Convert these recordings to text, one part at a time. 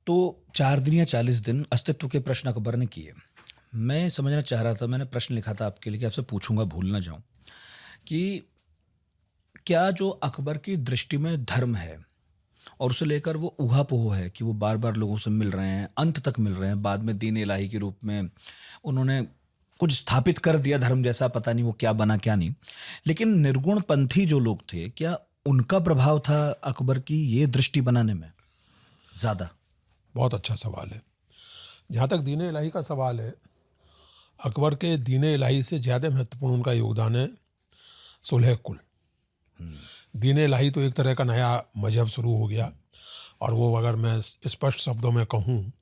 तो 4 दिन या 40 दिन अस्तित्व के प्रश्न अकबर ने किए। मैं समझना चाह रहा था, मैंने प्रश्न लिखा था आपके लिए कि आपसे पूछूंगा, भूल ना जाऊं, कि क्या जो अकबर की दृष्टि में धर्म है और उसे लेकर वो ऊहा-पोह है कि वो बार-बार लोगों से मिल रहे हैं, अंत तक मिल रहे हैं, बाद में दीन इलाही के रूप में उन्होंने कुछ स्थापित कर दिया धर्म जैसा, पता नहीं वो क्या बना क्या नहीं। लेकिन निर्गुण पंथी जो लोग थे, क्या उनका प्रभाव था अकबर की ये दृष्टि बनाने में ज़्यादा? बहुत अच्छा सवाल है। जहाँ तक दीन इलाही का सवाल है, अकबर के दीन इलाही से ज़्यादा महत्वपूर्ण उनका योगदान है सुलह कुल। दीन इलाही तो एक तरह का नया मजहब शुरू हो गया, और वो अगर मैं स्पष्ट शब्दों में कहूँ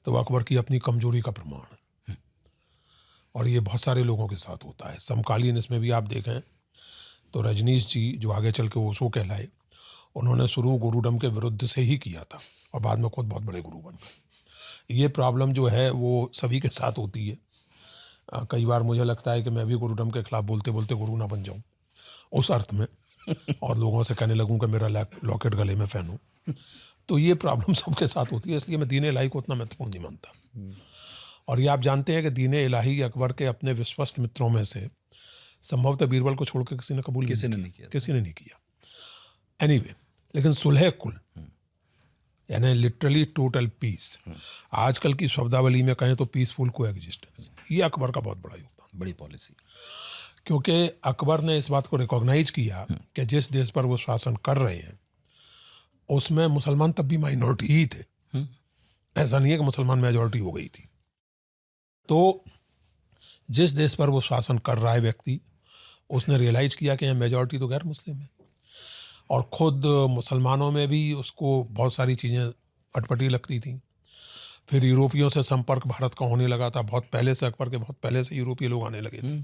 तो वो अकबर की अपनी कमजोरी का प्रमाण है। और ये बहुत सारे लोगों के साथ होता है। समकालीन इसमें भी आप देखें तो रजनीश जी, जो आगे चल के ओशो कहलाए, उन्होंने शुरू गुरुडम के विरुद्ध से ही किया था और बाद में खुद बहुत बड़े गुरु बन गए। ये प्रॉब्लम जो है वो सभी के साथ होती है। कई बार मुझे लगता है कि मैं भी गुरुडम के खिलाफ बोलते बोलते गुरु ना बन जाऊं उस अर्थ में, और लोगों से कहने लगूं कि मेरा लॉकेट गले में पहनो। तो ये प्रॉब्लम सबके साथ होती है, इसलिए मैं दीन इलाही को उतना महत्वपूर्ण नहीं मानता। और ये आप जानते हैं कि दीन इलाही अकबर के अपने विश्वस्त मित्रों में से संभवतः बीरबल को छोड़कर किसी ने कबूल किसी ने नहीं किया। एनीवे, लेकिन सुलह कुल यानी लिटरली टोटल पीस, आजकल की शब्दावली में कहें तो पीसफुल को एग्जिस्टेंस, ये अकबर का बहुत बड़ा योगदान, बड़ी पॉलिसी। क्योंकि अकबर ने इस बात को रिकॉग्नाइज किया कि जिस देश पर वो शासन कर रहे हैं उसमें मुसलमान तब भी माइनॉरिटी ही थे। ऐसा नहीं है कि मुसलमान मेजॉरिटी हो गई थी। तो जिस देश पर वो शासन कर रहा है व्यक्ति, उसने रियलाइज किया कि यहाँ मेजॉरिटी तो गैर मुस्लिम है, और ख़ुद मुसलमानों में भी उसको बहुत सारी चीज़ें अटपटी लगती थी। फिर यूरोपियों से संपर्क भारत का होने लगा था, बहुत पहले से, अकबर के बहुत पहले से यूरोपीय लोग आने लगे थे।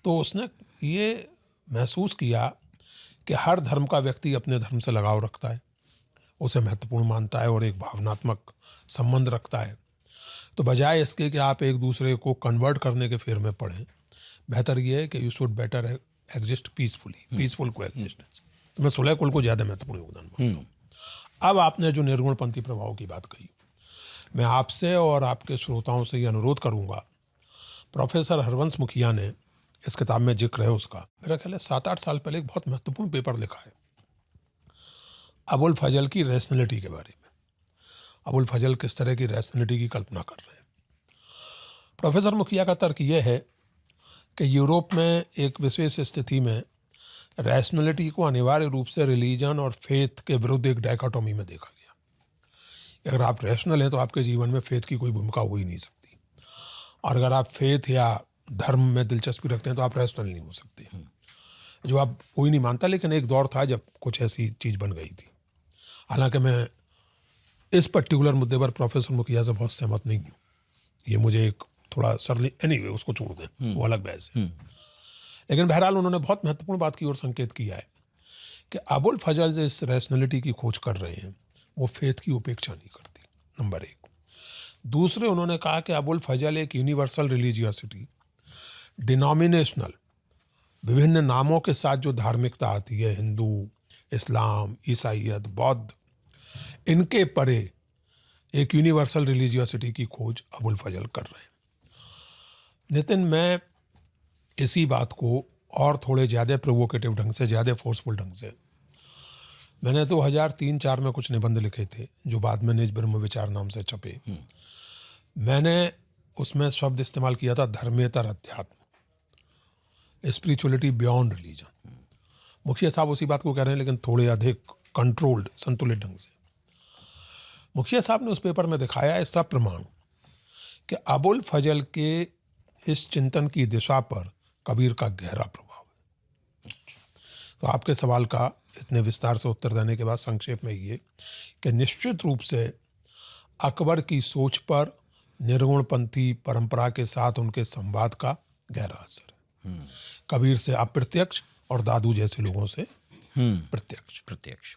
तो उसने ये महसूस किया कि हर धर्म का व्यक्ति अपने धर्म से लगाव रखता है, उसे महत्वपूर्ण मानता है और एक भावनात्मक संबंध रखता है। तो बजाय इसके कि आप एक दूसरे को कन्वर्ट करने के फेर में पड़ें, बेहतर ये है कि you should better exist peacefully, peaceful को एग्जिस्टेंस। तो मैं सुलह कुल को ज़्यादा महत्वपूर्ण योगदान मानता हूँ। अब आपने जो निर्गुणपंथी प्रभाव की बात कही, मैं आपसे और आपके श्रोताओं से ये अनुरोध करूँगा, प्रोफेसर हरवंश मुखिया ने, इस किताब में जिक्र है उसका, मेरा ख्याल है 7-8 साल पहले एक बहुत महत्वपूर्ण पेपर लिखा है अबुल फजल की रैशनैलिटी के बारे में। अबुल फजल किस तरह की रैशनैलिटी की कल्पना कर रहे हैं। प्रोफेसर मुखिया का तर्क यह है कि यूरोप में एक विशेष स्थिति में रैशनैलिटी को अनिवार्य रूप से रिलीजन और फेथ के विरुद्ध एक डायकोटोमी में देखा गया। अगर आप रैशनल हैं तो आपके जीवन में फेथ की कोई भूमिका हो ही नहीं सकती, और अगर आप फेथ या धर्म में दिलचस्पी रखते हैं तो आप रैशनल नहीं हो सकते, जो आप कोई नहीं मानता। लेकिन एक दौर था जब कुछ ऐसी चीज़ बन गई थी। हालांकि मैं इस पर्टिकुलर मुद्दे पर प्रोफेसर मुखिया से बहुत सहमत नहीं हूँ, ये मुझे एक थोड़ा सरली, एनीवे उसको छोड़ दें, वो अलग बहस है। लेकिन बहरहाल उन्होंने बहुत महत्वपूर्ण बात की और संकेत किया है कि अबुल फजल जिस रैशनैलिटी की खोज कर रहे हैं वो फेथ की उपेक्षा नहीं करती, नंबर एक। दूसरे, उन्होंने कहा कि अबुल फजल एक यूनिवर्सल रिलीजियसिटी, डिनोमिनेशनल, विभिन्न नामों के साथ जो धार्मिकता आती है, हिंदू, इस्लाम, ईसाईयत, बौद्ध, इनके परे एक यूनिवर्सल रिलीजियसिटी की खोज अबुल फजल कर रहे हैं। नितिन, मैं इसी बात को और थोड़े ज़्यादा प्रोवोकेटिव ढंग से, ज़्यादा फोर्सफुल ढंग से, मैंने 2003-4 में कुछ निबंध लिखे थे जो बाद में निज ब्रह्म विचार नाम से छपे। मैंने उसमें शब्द इस्तेमाल किया था धर्मेतर अध्यात्म, स्पिरिचुअलिटी बियॉन्ड रिलीजन। मुखिया साहब उसी बात को कह रहे हैं, लेकिन थोड़े अधिक कंट्रोल्ड, संतुलित ढंग से। मुखिया साहब ने उस पेपर में दिखाया ऐसा प्रमाण कि अबुल फजल के इस चिंतन की दिशा पर कबीर का गहरा प्रभाव है। तो आपके सवाल का इतने विस्तार से उत्तर देने के बाद संक्षेप में ये कि निश्चित रूप से अकबर की सोच पर निर्गुणपंथी परंपरा के साथ उनके संवाद का गहरा असर है। कबीर से अप्रत्यक्ष और दादू जैसे लोगों से प्रत्यक्ष।